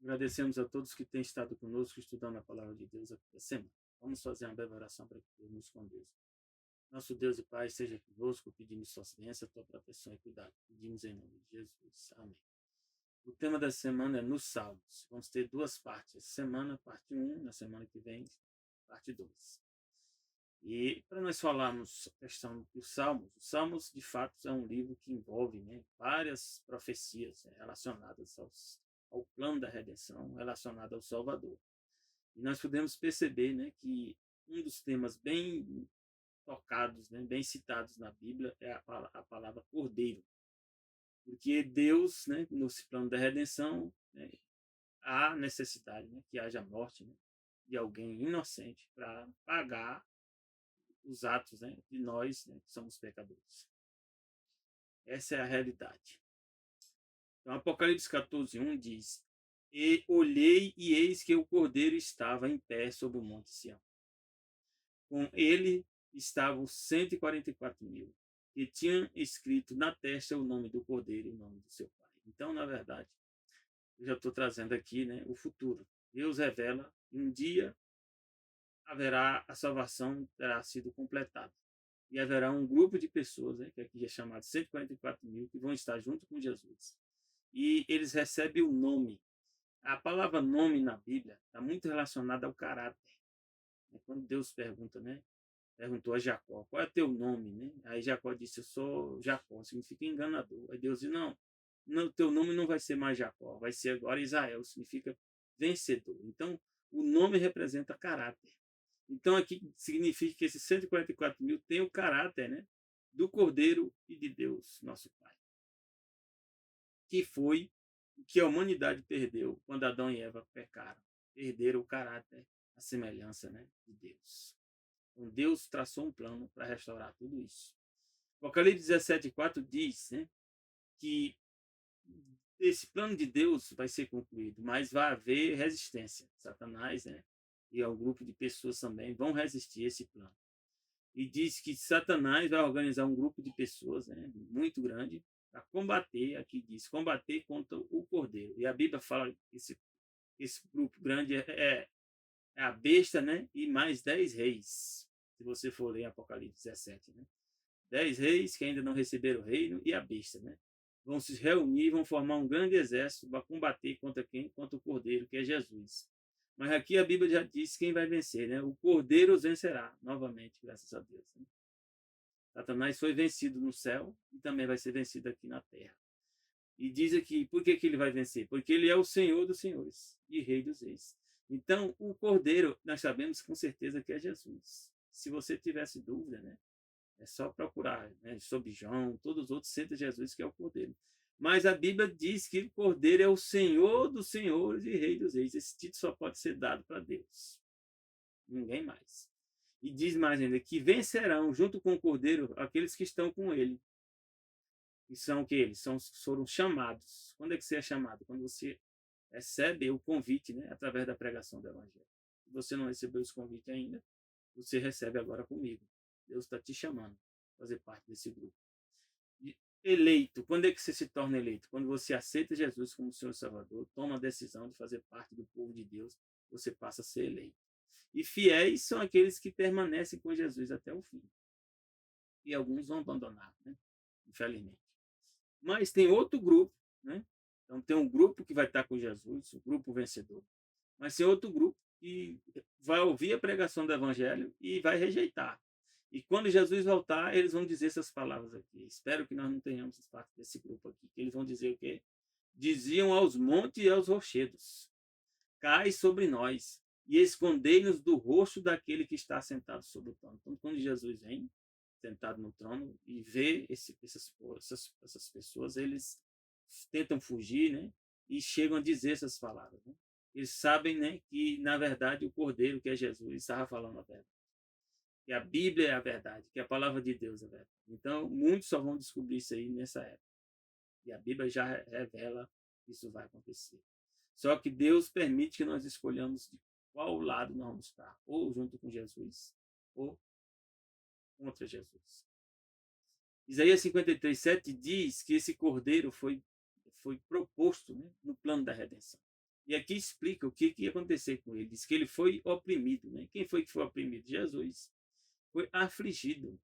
Agradecemos a todos que têm estado conosco estudando a palavra de Deus aqui da semana. Vamos fazer uma breve oração para que Deus nos conduza. Nosso Deus e Pai, esteja conosco, pedimos sua ciência, tua proteção e cuidado. Pedimos em nome de Jesus. Amém. O tema da semana é nos Salmos. Vamos ter duas partes. Essa semana, parte 1, na semana que vem, parte 2. E para nós falarmos a questão dos Salmos, os Salmos, de fato, é um livro que envolve, várias profecias, relacionadas ao plano da redenção, relacionado ao Salvador. E nós podemos perceber, que um dos temas bem tocados, bem citados na Bíblia é a palavra cordeiro. Porque Deus, nesse plano da redenção, há necessidade, que haja morte, de alguém inocente para pagar os atos, de nós, que somos pecadores. Essa é a realidade. Então, Apocalipse 14:1 diz: E olhei, e eis que o cordeiro estava em pé sobre o monte Sião. Com ele estavam 144.000, que tinham escrito na testa o nome do cordeiro e o nome do seu pai. Então, na verdade, eu já estou trazendo aqui, o futuro. Deus revela que um dia haverá a salvação, terá sido completada. E haverá um grupo de pessoas, que aqui é chamado 144.000, que vão estar junto com Jesus. E eles recebem o nome. A palavra nome na Bíblia está muito relacionada ao caráter. Quando Deus perguntou a Jacó, qual é teu nome? Aí Jacó disse, eu sou Jacó, significa enganador. Aí Deus disse, não, teu nome não vai ser mais Jacó, vai ser agora Israel, significa vencedor. Então, o nome representa caráter. Então, aqui significa que esses 144.000 têm o caráter, do Cordeiro e de Deus, nosso Pai. Que foi o que a humanidade perdeu quando Adão e Eva pecaram. Perderam o caráter, a semelhança, de Deus. Então, Deus traçou um plano para restaurar tudo isso. Apocalipse 17:4 diz, que esse plano de Deus vai ser concluído, mas vai haver resistência. Satanás, e ao grupo de pessoas também vão resistir a esse plano. E diz que Satanás vai organizar um grupo de pessoas, muito grande, para combater, aqui diz, combater contra o Cordeiro. E a Bíblia fala que esse grupo grande é a besta, e mais 10 reis. Se você for ler Apocalipse 17, 10 reis que ainda não receberam o reino e a besta, vão se reunir, vão formar um grande exército para combater contra quem? Contra o Cordeiro, que é Jesus. Mas aqui a Bíblia já diz quem vai vencer, O Cordeiro os vencerá, novamente, graças a Deus. Satanás foi vencido no céu e também vai ser vencido aqui na terra. E diz aqui, por que ele vai vencer? Porque ele é o Senhor dos senhores e Rei dos reis. Então, o Cordeiro, nós sabemos com certeza que é Jesus. Se você tivesse dúvida, é só procurar, sobre João, todos os outros, senta Jesus, que é o Cordeiro. Mas a Bíblia diz que o Cordeiro é o Senhor dos senhores e Rei dos reis. Esse título só pode ser dado para Deus. Ninguém mais. E diz mais ainda, que vencerão junto com o Cordeiro aqueles que estão com ele. E são o que eles? Foram chamados. Quando é que você é chamado? Quando você recebe o convite, através da pregação do Evangelho. Se você não recebeu esse convite ainda, você recebe agora comigo. Deus está te chamando a fazer parte desse grupo. E eleito. Quando é que você se torna eleito? Quando você aceita Jesus como Senhor e Salvador, toma a decisão de fazer parte do povo de Deus, você passa a ser eleito. E fiéis são aqueles que permanecem com Jesus até o fim. E alguns vão abandonar, infelizmente. Mas tem outro grupo, Então tem um grupo que vai estar com Jesus, o grupo vencedor. Mas tem outro grupo que vai ouvir a pregação do Evangelho e vai rejeitar. E quando Jesus voltar, eles vão dizer essas palavras aqui. Espero que nós não tenhamos parte desse grupo aqui. Que eles vão dizer o quê? Diziam aos montes e aos rochedos: cai sobre nós e escondei-nos do rosto daquele que está sentado sobre o trono. Então, quando Jesus vem, sentado no trono, e vê essas pessoas, eles tentam fugir, e chegam a dizer essas palavras. Eles sabem, que, na verdade, o Cordeiro, que é Jesus, estava falando a verdade. Que a Bíblia é a verdade, que a palavra de Deus é a verdade. Então, muitos só vão descobrir isso aí nessa época. E a Bíblia já revela que isso vai acontecer. Só que Deus permite que nós escolhamos de qual lado nós vamos estar. Ou junto com Jesus, ou contra Jesus. Isaías 53:7 diz que esse Cordeiro foi proposto, no plano da redenção. E aqui explica o que ia acontecer com ele. Diz que ele foi oprimido. Né? Quem foi que foi oprimido? Jesus. Foi afligido,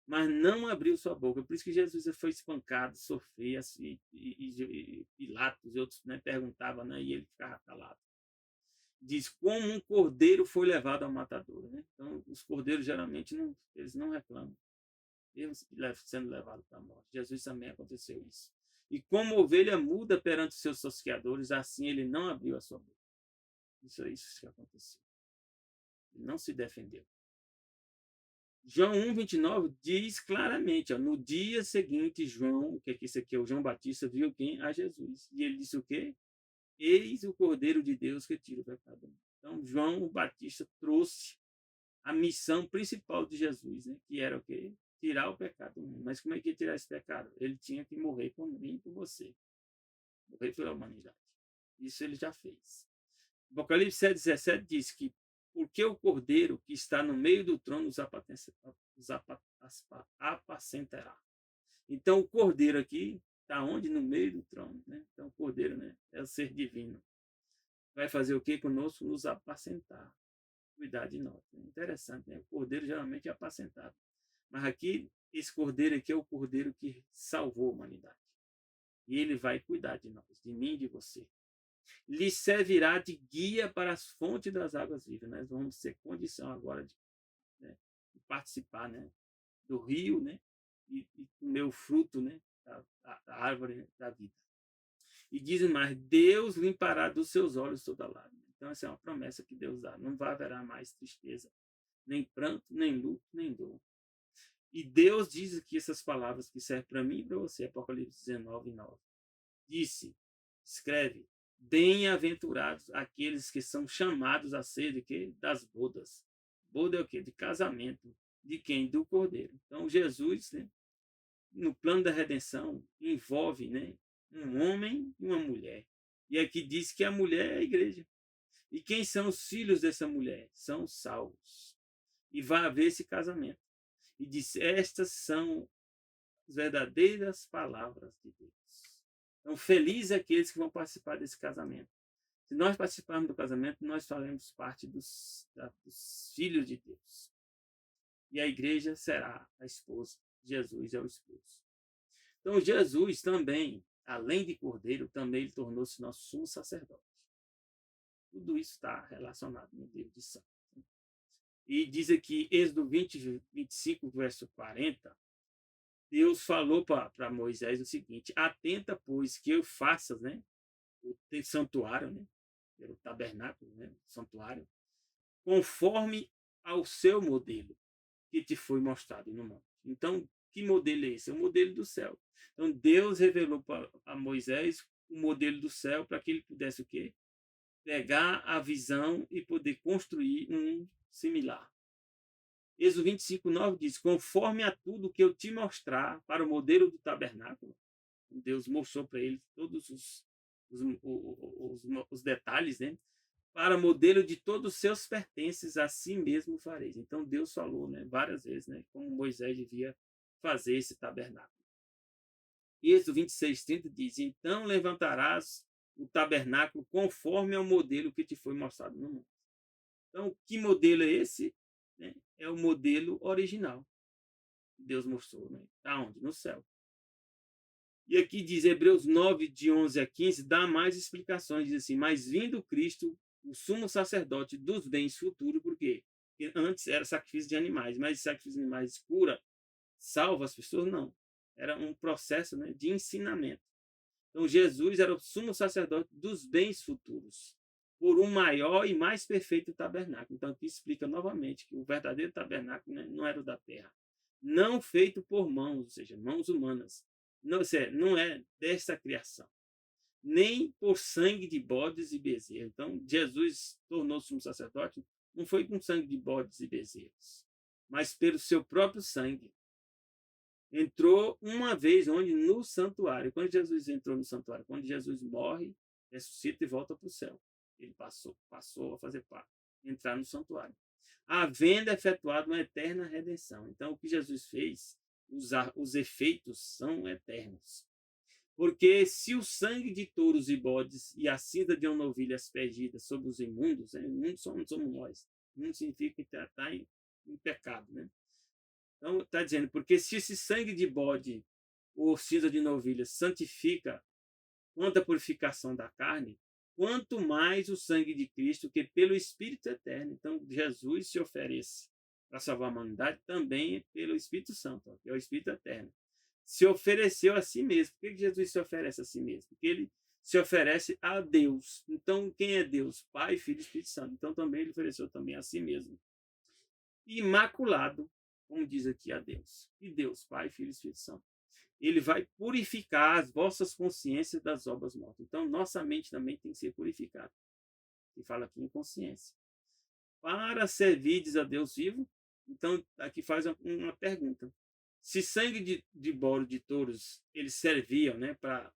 mas não abriu sua boca. Por isso que Jesus foi espancado, sofria, assim, e Pilatos e outros, né, perguntavam, né, e ele ficava calado. Diz, como um cordeiro foi levado ao matador. Né? Então, os cordeiros geralmente eles não reclamam, mesmo sendo levados para a morte. Jesus também aconteceu isso. E como ovelha muda perante os seus tosqueadores, assim ele não abriu a sua boca. Isso é isso que aconteceu. Ele não se defendeu. João 1,29 diz claramente, ó, no dia seguinte, João, o que é que isso aqui é? O João Batista viu quem? A Jesus. E ele disse o quê? Eis o Cordeiro de Deus que tira o pecado do mundo. Então, João Batista trouxe a missão principal de Jesus, né? Que era o quê? Tirar o pecado do mundo. Mas como é que ia tirar esse pecado? Ele tinha que morrer por mim e por você. Morrer pela humanidade. Isso ele já fez. Apocalipse 7,17 diz que porque o cordeiro que está no meio do trono os apacentará. Então, o cordeiro aqui está onde? No meio do trono. Né? Então, o cordeiro, né, é o ser divino. Vai fazer o que conosco? Nos apacentar. Cuidar de nós. Interessante, né? O cordeiro geralmente é apacentado. Mas aqui, esse cordeiro aqui é o cordeiro que salvou a humanidade. E ele vai cuidar de nós, de mim e de você. Lhe servirá de guia para as fontes das águas vivas. Nós vamos ter condição agora né, de participar, né, do rio, né, e comer o fruto, né, da árvore da vida. E diz mais, Deus limpará dos seus olhos toda lágrima. Então essa é uma promessa que Deus dá. Não vai haver mais tristeza, nem pranto, nem luto, nem dor. E Deus diz aqui essas palavras que servem para mim e para você, Apocalipse 19:9. Disse, escreve, bem-aventurados aqueles que são chamados a ser de quê? Das bodas. Boda é o quê? De casamento. De quem? Do Cordeiro. Então, Jesus, né, no plano da redenção, envolve, né, um homem e uma mulher. E aqui diz que a mulher é a igreja. E quem são os filhos dessa mulher? São os salvos. E vai haver esse casamento. E diz, estas são as verdadeiras palavras de Deus. Então, felizes aqueles que vão participar desse casamento. Se nós participarmos do casamento, nós faremos parte dos filhos de Deus. E a igreja será a esposa. Jesus é o esposo. Então, Jesus também, além de cordeiro, também ele tornou-se nosso sumo sacerdote. Tudo isso está relacionado no livro de Salmos. E diz aqui, Êxodo 25, verso 40, Deus falou para Moisés o seguinte, atenta, pois, que eu faça, né, o santuário, né, o tabernáculo, né, o santuário, conforme ao seu modelo que te foi mostrado no monte. Então, que modelo é esse? É o modelo do céu. Então, Deus revelou a Moisés o modelo do céu para que ele pudesse o quê? Pegar a visão e poder construir um similar. Êxodo 25:9 diz, conforme a tudo que eu te mostrar para o modelo do tabernáculo, Deus mostrou para ele todos os detalhes, né? Para modelo de todos os seus pertences, assim mesmo fareis. Então Deus falou, né, várias vezes, né, como Moisés devia fazer esse tabernáculo. Êxodo 26:30 diz, então levantarás o tabernáculo conforme ao modelo que te foi mostrado no mundo. Então, que modelo é esse? Né? É o modelo original. Deus mostrou, né? Aonde? No céu. E aqui diz, Hebreus 9, de 11 a 15, dá mais explicações, diz assim, mas vindo Cristo, o sumo sacerdote dos bens futuros, por quê? Porque antes era sacrifício de animais, mas sacrifício de animais cura, salva as pessoas? Não. Era um processo, né, de ensinamento. Então, Jesus era o sumo sacerdote dos bens futuros, por um maior e mais perfeito tabernáculo. Então, aqui explica novamente que o verdadeiro tabernáculo, né, não era o da terra. Não feito por mãos, ou seja, mãos humanas. Não é desta criação. Nem por sangue de bodes e bezerros. Então, Jesus tornou-se sumo sacerdote, não foi com sangue de bodes e bezerros, mas pelo seu próprio sangue. Entrou uma vez onde? No santuário. Quando Jesus entrou no santuário, quando Jesus morre, ressuscita e volta para o céu. Ele passou a fazer parte, entrar no santuário. Havendo efetuado uma eterna redenção. Então, o que Jesus fez, os efeitos são eternos. Porque se o sangue de touros e bodes e a cinza de uma novilha aspergida sobre os imundos, né? Imundos somos nós. Imundo significa que está em pecado, né? Então, está dizendo, porque se esse sangue de bode ou cinza de novilha santifica quanto à purificação da carne, quanto mais o sangue de Cristo, que pelo Espírito eterno. Então, Jesus se oferece para salvar a humanidade também pelo Espírito Santo, que é o Espírito eterno. Se ofereceu a si mesmo. Por que Jesus se oferece a si mesmo? Porque ele se oferece a Deus. Então, quem é Deus? Pai, Filho e Espírito Santo. Então, também ele ofereceu também a si mesmo. Imaculado, como diz aqui a Deus. E Deus, Pai, Filho e Espírito Santo. Ele vai purificar as vossas consciências das obras mortas. Então, nossa mente também tem que ser purificada. Que fala aqui em consciência. Para servirdes a Deus vivo, então aqui faz uma pergunta. Se sangue de bode de touros, eles serviam, né, para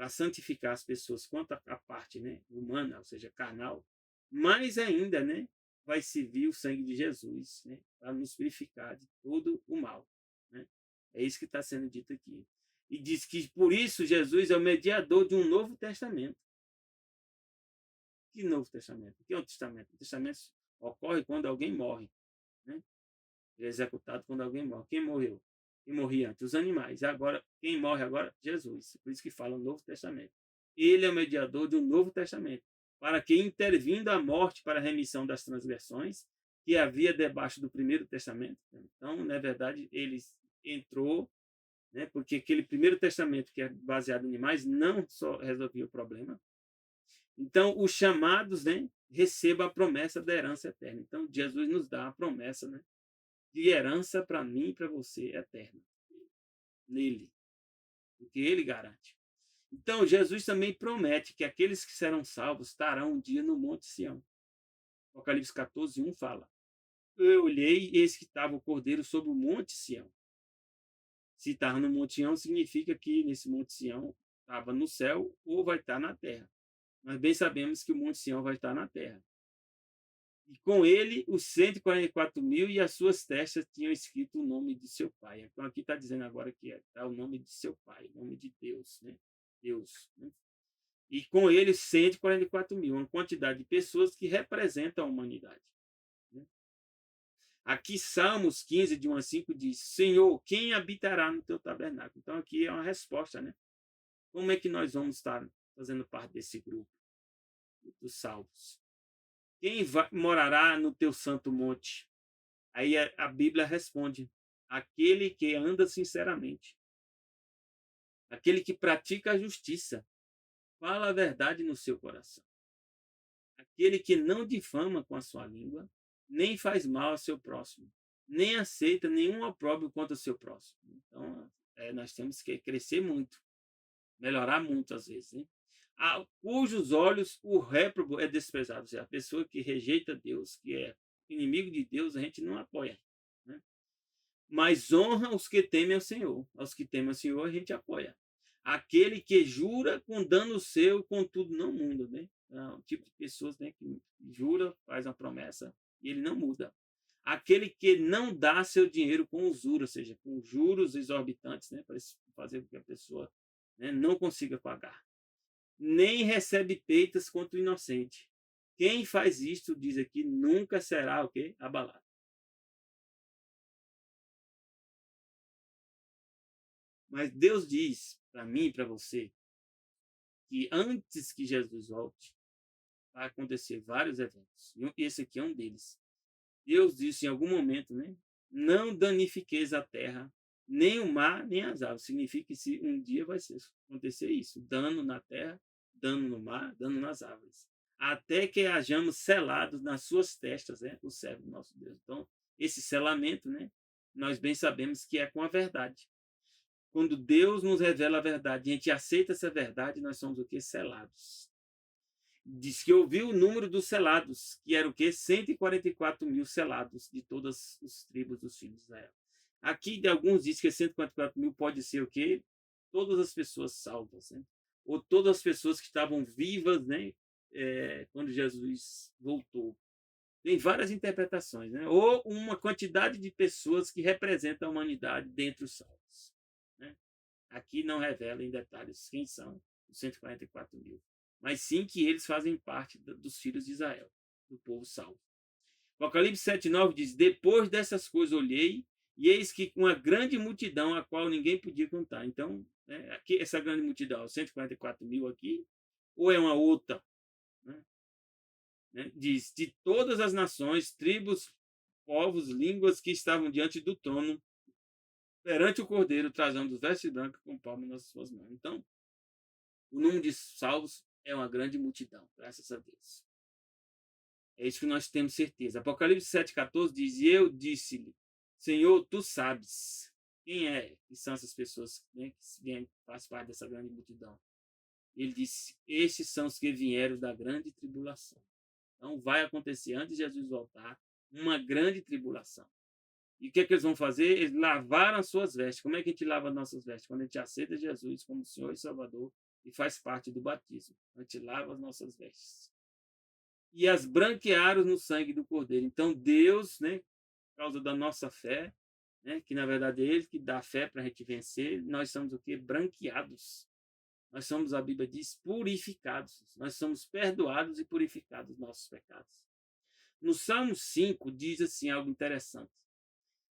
santificar as pessoas quanto à parte, né, humana, ou seja, carnal, mais ainda, né, vai servir o sangue de Jesus, né, para nos purificar de todo o mal, né? É isso que está sendo dito aqui. E diz que por isso Jesus é o mediador de um novo testamento. Que novo testamento? Que é o testamento? O testamento ocorre quando alguém morre, né? Ele é executado quando alguém morre. Quem morreu? Quem morria antes? Os animais. E agora, quem morre agora? Jesus. Por isso que fala o Novo Testamento. Ele é o mediador de um Novo Testamento, para que, intervindo a morte para a remissão das transgressões, que havia debaixo do primeiro testamento. Então, na verdade, ele entrou, né, porque aquele primeiro testamento, que é baseado em animais, não só resolvia o problema. Então, os chamados, né, recebam a promessa da herança eterna. Então, Jesus nos dá a promessa, né, de herança para mim e para você eterna. Nele. Porque ele garante. Então, Jesus também promete que aqueles que serão salvos estarão um dia no Monte Sião. Apocalipse 14, 1 fala. Eu olhei e eis que estava o Cordeiro sobre o Monte Sião. Se estava no Monte Sião, significa que nesse Monte Sião estava no céu ou vai estar na terra. Nós bem sabemos que o Monte Sião vai estar na terra. E com ele, os 144.000 e as suas testas tinham escrito o nome de seu pai. Então, aqui está dizendo agora que está o nome de seu pai, o nome de Deus, né? Deus. Né? E com ele, 144.000, uma quantidade de pessoas que representam a humanidade. Né? Aqui, Salmos 15, de 1 a 5, diz: Senhor, quem habitará no teu tabernáculo? Então, aqui é uma resposta, né? Como é que nós vamos estar fazendo parte desse grupo dos salvos? Quem morará no teu santo monte? Aí a Bíblia responde: aquele que anda sinceramente, aquele que pratica a justiça, fala a verdade no seu coração, aquele que não difama com a sua língua, nem faz mal ao seu próximo, nem aceita nenhum opróbrio contra o seu próximo. Então, nós temos que crescer muito, melhorar muito às vezes, né? A cujos olhos o réprobo é desprezado, ou seja, a pessoa que rejeita Deus, que é inimigo de Deus, a gente não apoia, né? Mas honra os que temem ao Senhor. Aos que temem ao Senhor, a gente apoia. Aquele que jura com dano seu, contudo não muda, né? É um tipo de pessoas, né, que jura, faz uma promessa e ele não muda. Aquele que não dá seu dinheiro com usura, ou seja, com juros exorbitantes, né, para fazer com que a pessoa, né, não consiga pagar. Nem recebe peitas contra o inocente. Quem faz isto, diz aqui, nunca será o quê? Abalado. Mas Deus diz para mim e para você que antes que Jesus volte, vai acontecer vários eventos. E esse aqui é um deles. Deus disse em algum momento, né? Não danifiqueis a terra, nem o mar, nem as aves. Significa que se um dia vai acontecer isso. Dano na terra, dano no mar, dano nas árvores. Até que hajamos selados nas suas testas, né? O servo do nosso Deus. Então, esse selamento, né? Nós bem sabemos que é com a verdade. Quando Deus nos revela a verdade, a gente aceita essa verdade, nós somos o quê? Selados. Diz que ouviu o número dos selados, que era o quê? 144.000 selados de todas as tribos dos filhos de Israel. Aqui, de alguns diz que 144.000 pode ser o quê? Todas as pessoas salvas, né? Ou todas as pessoas que estavam vivas, né? Quando Jesus voltou. Tem várias interpretações, né? Ou uma quantidade de pessoas que representam a humanidade dentre os salvos, né? Aqui não revela em detalhes quem são os 144 mil, mas sim que eles fazem parte dos filhos de Israel, do povo salvo. Apocalipse 7,9 diz: depois dessas coisas olhei, e eis que uma grande multidão, a qual ninguém podia contar. Então, né, aqui, essa grande multidão, 144 mil aqui, ou é uma outra? Né? Diz: de todas as nações, tribos, povos, línguas que estavam diante do trono, perante o Cordeiro, trazendo os vestes brancos com palmas nas suas mãos. Então, o número de salvos é uma grande multidão, graças a Deus. É isso que nós temos certeza. Apocalipse 7,14 diz: e eu disse-lhe, Senhor, tu sabes quem é que são essas pessoas, né, que fazem parte dessa grande multidão. Ele disse: estes são os que vieram da grande tribulação. Então vai acontecer, antes de Jesus voltar, uma grande tribulação. E o que é que eles vão fazer? Eles lavaram as suas vestes. Como é que a gente lava as nossas vestes? Quando a gente aceita Jesus como Senhor e Salvador e faz parte do batismo. A gente lava as nossas vestes. E as branquearam no sangue do Cordeiro. Então Deus, né, por causa da nossa fé, né, que na verdade é Ele que dá fé para a gente vencer, nós somos o quê? Branqueados. Nós somos, a Bíblia diz, purificados. Nós somos perdoados e purificados dos nossos pecados. No Salmo 5 diz assim algo interessante.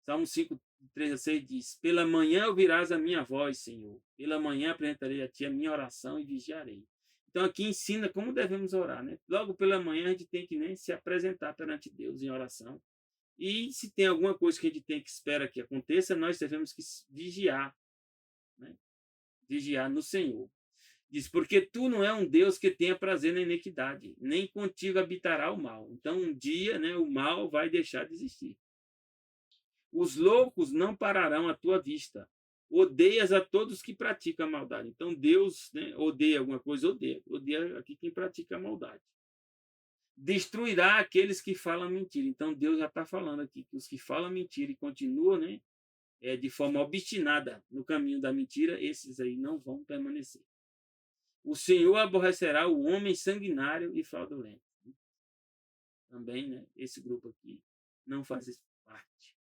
Salmo 5, 3 a 6 diz: pela manhã ouvirás a minha voz, Senhor. Pela manhã apresentarei a ti a minha oração e vigiarei. Então aqui ensina como devemos orar, né? Logo pela manhã a gente tem que, né, se apresentar perante Deus em oração. E se tem alguma coisa que a gente tem que espera que aconteça, nós devemos que vigiar, né? Vigiar no Senhor. Diz: porque tu não é um Deus que tenha prazer na iniquidade, nem contigo habitará o mal. Então um dia, né, o mal vai deixar de existir. Os loucos não pararão à tua vista. Odeias a todos que praticam a maldade. Então Deus, né, odeia alguma coisa, odeia. Odeia aqui quem pratica a maldade. Destruirá aqueles que falam mentira. Então Deus já está falando aqui que os que falam mentira e continuam, né, de forma obstinada no caminho da mentira, esses aí não vão permanecer. O Senhor aborrecerá o homem sanguinário e fraudulento. Também, né, esse grupo aqui não faz parte.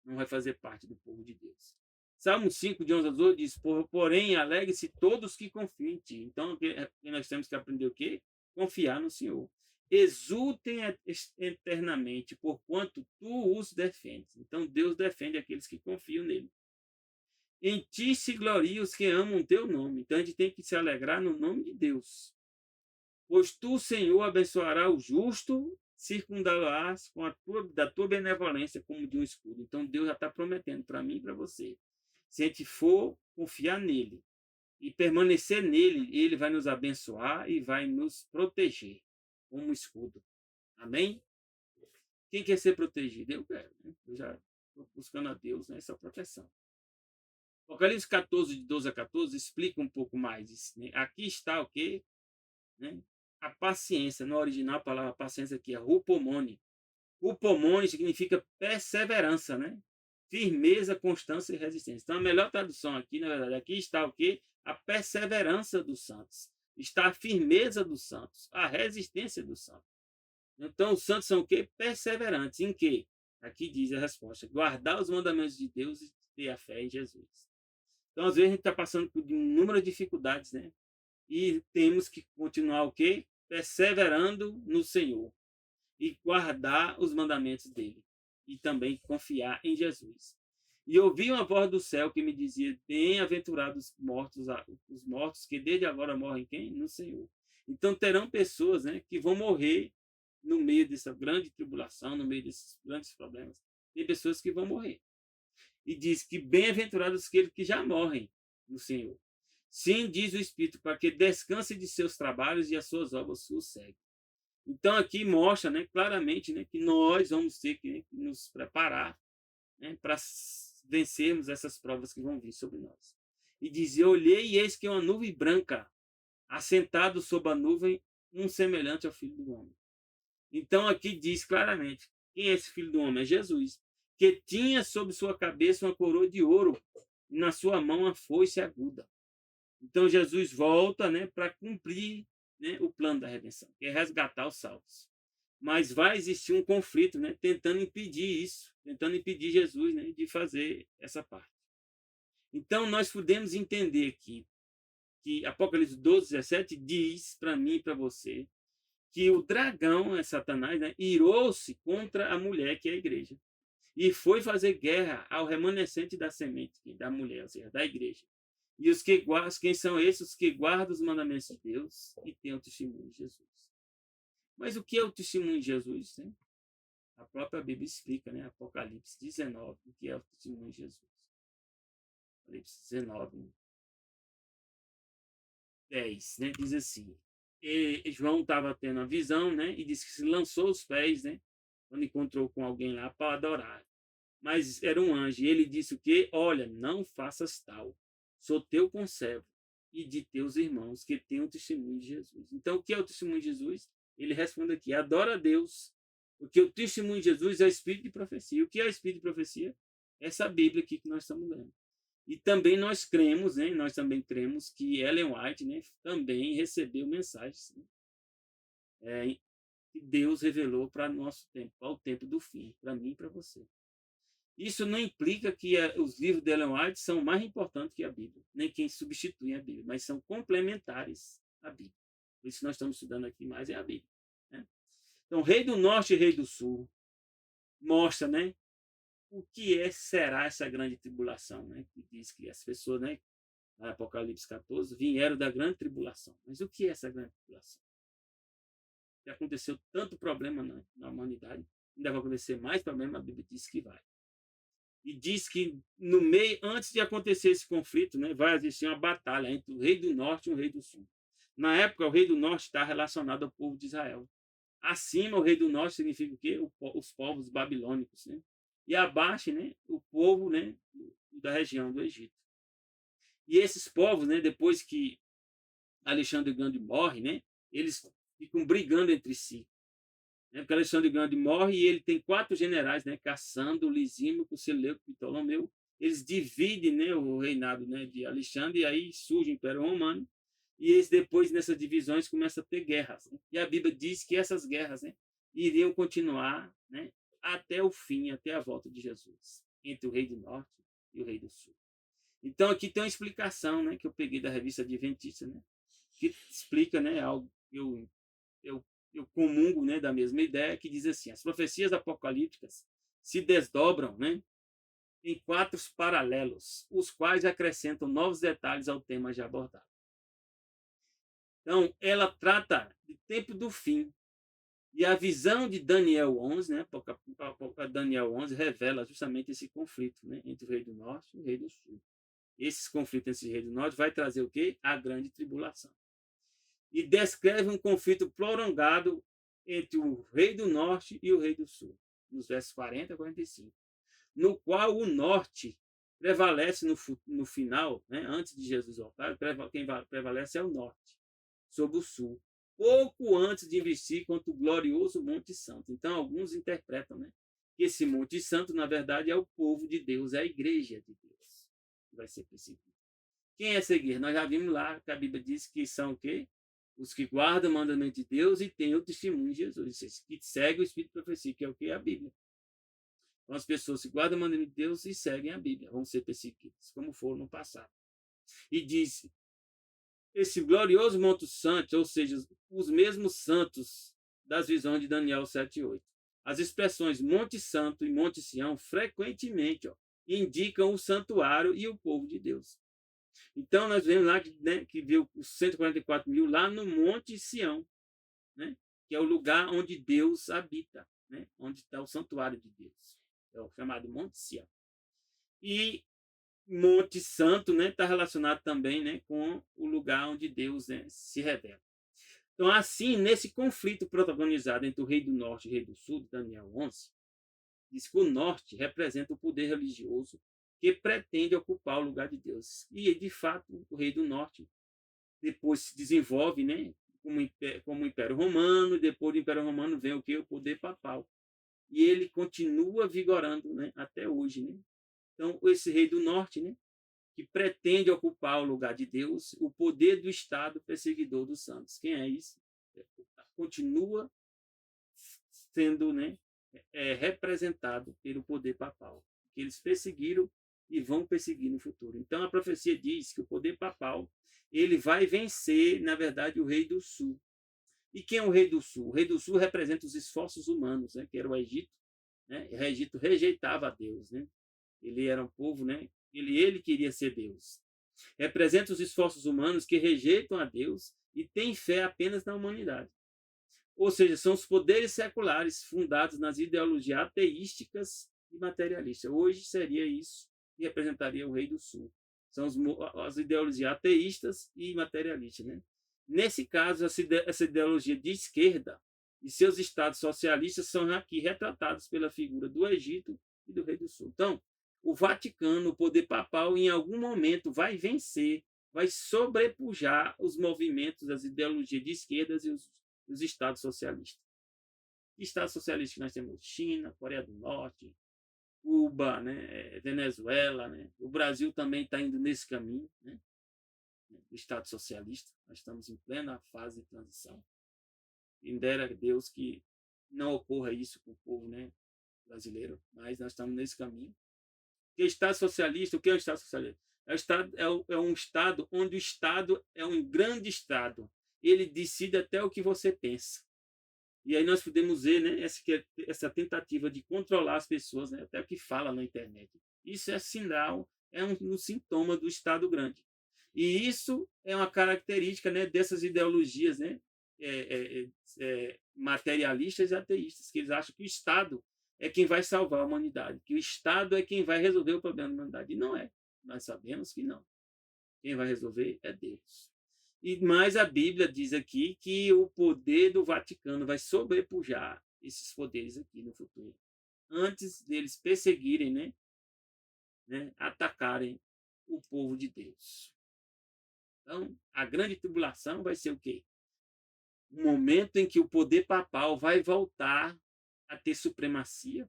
Não vai fazer parte do povo de Deus. Salmo 5, de 11 a 12, diz: porém, alegre-se todos que confiam em ti. Então, nós temos que aprender o quê? Confiar no Senhor. Exultem eternamente, porquanto tu os defendes. Então, Deus defende aqueles que confiam nele. Em ti se gloriam os que amam o teu nome. Então, a gente tem que se alegrar no nome de Deus. Pois tu, Senhor, abençoará o justo, circundá-lo-ás com da tua benevolência como de um escudo. Então, Deus já está prometendo para mim e para você. Se a gente for confiar nele e permanecer nele, ele vai nos abençoar e vai nos proteger como um escudo. Amém? Quem quer ser protegido? Eu quero. Né? Eu já estou buscando a Deus nessa proteção. Apocalipse 14, de 12 a 14, explica um pouco mais isso. Né? Aqui está o quê? Né? A paciência. No original, a palavra paciência aqui é rupomone. Rupomone significa perseverança, né? Firmeza, constância e resistência. Então, a melhor tradução aqui, na verdade, aqui está o quê? A perseverança dos santos. Está a firmeza dos santos, a resistência dos santos. Então, os santos são o quê? Perseverantes. Em quê? Aqui diz a resposta: guardar os mandamentos de Deus e ter a fé em Jesus. Então, às vezes, a gente está passando por inúmeras dificuldades, né? E temos que continuar o quê? Perseverando no Senhor. E guardar os mandamentos dele. E também confiar em Jesus. E ouvi uma voz do céu que me dizia: bem-aventurados os mortos que desde agora morrem quem? No Senhor. Então terão pessoas, né, que vão morrer no meio dessa grande tribulação, no meio desses grandes problemas. Tem pessoas que vão morrer. E diz que bem-aventurados aqueles que já morrem no Senhor. Sim, diz o Espírito, para que descanse de seus trabalhos e as suas obras o seguem. Então aqui mostra, né, claramente, né, que nós vamos ter que nos preparar, né, para vencermos essas provas que vão vir sobre nós. E diz: eu olhei e eis que uma nuvem branca, assentado sob a nuvem, um semelhante ao Filho do Homem. Então aqui diz claramente, quem é esse Filho do Homem? É Jesus, que tinha sobre sua cabeça uma coroa de ouro e na sua mão uma foice aguda. Então Jesus volta, né, para cumprir, né, o plano da redenção, que é resgatar os salvos. Mas vai existir um conflito, né, tentando impedir isso, tentando impedir Jesus, né, de fazer essa parte. Então, nós podemos entender que Apocalipse 12:17 diz para mim e para você que o dragão, é Satanás, né, irou-se contra a mulher, que é a igreja, e foi fazer guerra ao remanescente da semente da mulher, ou seja, da igreja. E os que guardam, quem são esses? Os que guardam os mandamentos de Deus e têm o testemunho de Jesus. Mas o que é o testemunho de Jesus? Né? A própria Bíblia explica, né? Apocalipse 19, o que é o testemunho de Jesus. Apocalipse 19, 10, né? Diz assim, João estava tendo a visão, né? E disse que se lançou os pés, né? Quando encontrou com alguém lá para adorar. Mas era um anjo. E ele disse o quê? Olha, não faças tal. Sou teu conservo e de teus irmãos que têm o testemunho de Jesus. Então, o que é o testemunho de Jesus? Ele responde aqui, adora a Deus, porque o testemunho de Jesus é o espírito de profecia. O que é o espírito de profecia? Essa Bíblia aqui que nós estamos lendo. E também nós cremos, né? Nós também cremos que Ellen White, né, também recebeu mensagens, né, que Deus revelou para nosso tempo, para o tempo do fim, para mim e para você. Isso não implica que os livros de Ellen White são mais importantes que a Bíblia, nem quem substitui a Bíblia, mas são complementares à Bíblia. Por isso nós estamos estudando aqui mais é a Bíblia. Né? Então, Rei do Norte e Rei do Sul mostra, né, o que será essa grande tribulação, né? Que diz que as pessoas, né, no Apocalipse 14, vieram da grande tribulação. Mas o que é essa grande tribulação? Já aconteceu tanto problema na humanidade, ainda vai acontecer mais problema, a Bíblia diz que vai. E diz que no meio, antes de acontecer esse conflito, né, vai existir uma batalha entre o rei do norte e o rei do sul. Na época, o rei do norte está relacionado ao povo de Israel. Acima, o rei do norte significa o quê? Os povos babilônicos, né? E abaixo, né, o povo, né, da região do Egito. E esses povos, né, depois que Alexandre o Grande morre, né, eles ficam brigando entre si. Né, porque Alexandre o Grande morre e ele tem 4 generais, né, Cassandro, Lisímaco, Seleuco e Ptolomeu. Eles dividem, né, o reinado, né, de Alexandre e aí surge o Império Romano. E eles depois, nessas divisões, começam a ter guerras. Né? E a Bíblia diz que essas guerras, né, iriam continuar, né, até o fim, até a volta de Jesus, entre o rei do norte e o rei do sul. Então, aqui tem uma explicação, né, que eu peguei da revista Adventista, né, que explica, né, algo que eu comungo, né, da mesma ideia, que diz assim, as profecias apocalípticas se desdobram, né, em 4 paralelos, os quais acrescentam novos detalhes ao tema já abordado. Então, ela trata do tempo do fim. E a visão de Daniel 11, né, Daniel 11 revela justamente esse conflito, né, entre o rei do norte e o rei do sul. Esses conflitos entre o rei do norte vai trazer o quê? A grande tribulação. E descreve um conflito prolongado entre o rei do norte e o rei do sul, nos versos 40 a 45, no qual o norte prevalece no final, né, antes de Jesus voltar, quem prevalece é o norte, sobre o sul, pouco antes de investir contra o glorioso Monte Santo. Então, alguns interpretam, né, que esse Monte Santo, na verdade, é o povo de Deus, é a igreja de Deus, que vai ser perseguida. Quem é essa igreja? Nós já vimos lá que a Bíblia diz que são o quê? Os que guardam o mandamento de Deus e têm o testemunho de Jesus, que seguem o Espírito de profecia, que é o que? A Bíblia. Então, as pessoas que guardam o mandamento de Deus e seguem a Bíblia vão ser perseguidas, como foram no passado. E diz, esse glorioso Monte Santo, ou seja, os mesmos santos das visões de Daniel 7:8. As expressões Monte Santo e Monte Sião frequentemente indicam o santuário e o povo de Deus. Então, nós vemos lá né, que viu os 144 mil lá no Monte Sião, né, que é o lugar onde Deus habita, né, onde está o santuário de Deus. É o chamado Monte Sião. E Monte Santo, né, está relacionado também, né, com o lugar onde Deus, né, se revela. Então, assim, nesse conflito protagonizado entre o rei do norte e o rei do sul, Daniel 11, diz que o norte representa o poder religioso que pretende ocupar o lugar de Deus. E, de fato, o rei do norte depois se desenvolve, né, como Império Romano, e depois do Império Romano vem o quê? O poder papal. E ele continua vigorando, né, até hoje. Né? Então, esse rei do norte, né, que pretende ocupar o lugar de Deus, o poder do Estado perseguidor dos santos. Quem é isso? Continua sendo, né, representado pelo poder papal. Que eles perseguiram e vão perseguir no futuro. Então a profecia diz que o poder papal ele vai vencer, na verdade, o rei do sul. E quem é o rei do sul? O rei do sul representa os esforços humanos, né, que era o Egito. Né? O Egito rejeitava a Deus, né? Ele era um povo, né? Ele queria ser Deus. Representa os esforços humanos que rejeitam a Deus e têm fé apenas na humanidade. Ou seja, são os poderes seculares fundados nas ideologias ateísticas e materialistas. Hoje seria isso que representaria o Rei do Sul. São as ideologias ateístas e materialistas. Né? Nesse caso, essa ideologia de esquerda e seus estados socialistas são aqui retratados pela figura do Egito e do Rei do Sul. Então, o Vaticano, o poder papal, em algum momento vai vencer, vai sobrepujar os movimentos, as ideologias de esquerdas e os estados socialistas. Estados socialistas que nós temos China, Coreia do Norte, Cuba, né, Venezuela, né? O Brasil também está indo nesse caminho, né, do Estado socialista. Nós estamos em plena fase de transição. E dera a Deus que não ocorra isso com o povo, né, brasileiro, mas nós estamos nesse caminho. Porque Estado socialista, o que é o Estado socialista? É um Estado onde o Estado é um grande Estado. Ele decide até o que você pensa. E aí nós podemos ver, né, essa tentativa de controlar as pessoas, né, até o que fala na internet. Isso é sinal, é um sintoma do Estado grande. E isso é uma característica, né, dessas ideologias, né, materialistas e ateístas, que eles acham que o Estado é quem vai salvar a humanidade, que o Estado é quem vai resolver o problema da humanidade. E não é. Nós sabemos que não. Quem vai resolver é Deus. Mas a Bíblia diz aqui que o poder do Vaticano vai sobrepujar esses poderes aqui no futuro, antes deles perseguirem, né, atacarem o povo de Deus. Então, a grande tribulação vai ser o quê? Um momento em que o poder papal vai voltar a ter supremacia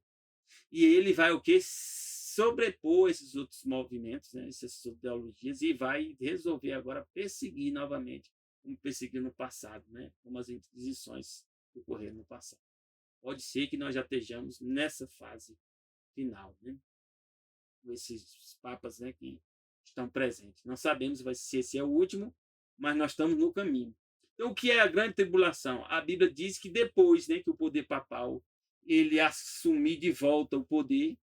e ele vai o quê? Sobrepor esses outros movimentos, né, essas ideologias, e vai resolver agora perseguir novamente, como perseguiu no passado, né, como as inquisições que ocorreram no passado. Pode ser que nós já estejamos nessa fase final, né, com esses papas, né, que estão presentes. Não sabemos se esse é o último, mas nós estamos no caminho. Então, o que é a grande tribulação? A Bíblia diz que depois, né, que o poder papal ele assumir de volta o poder,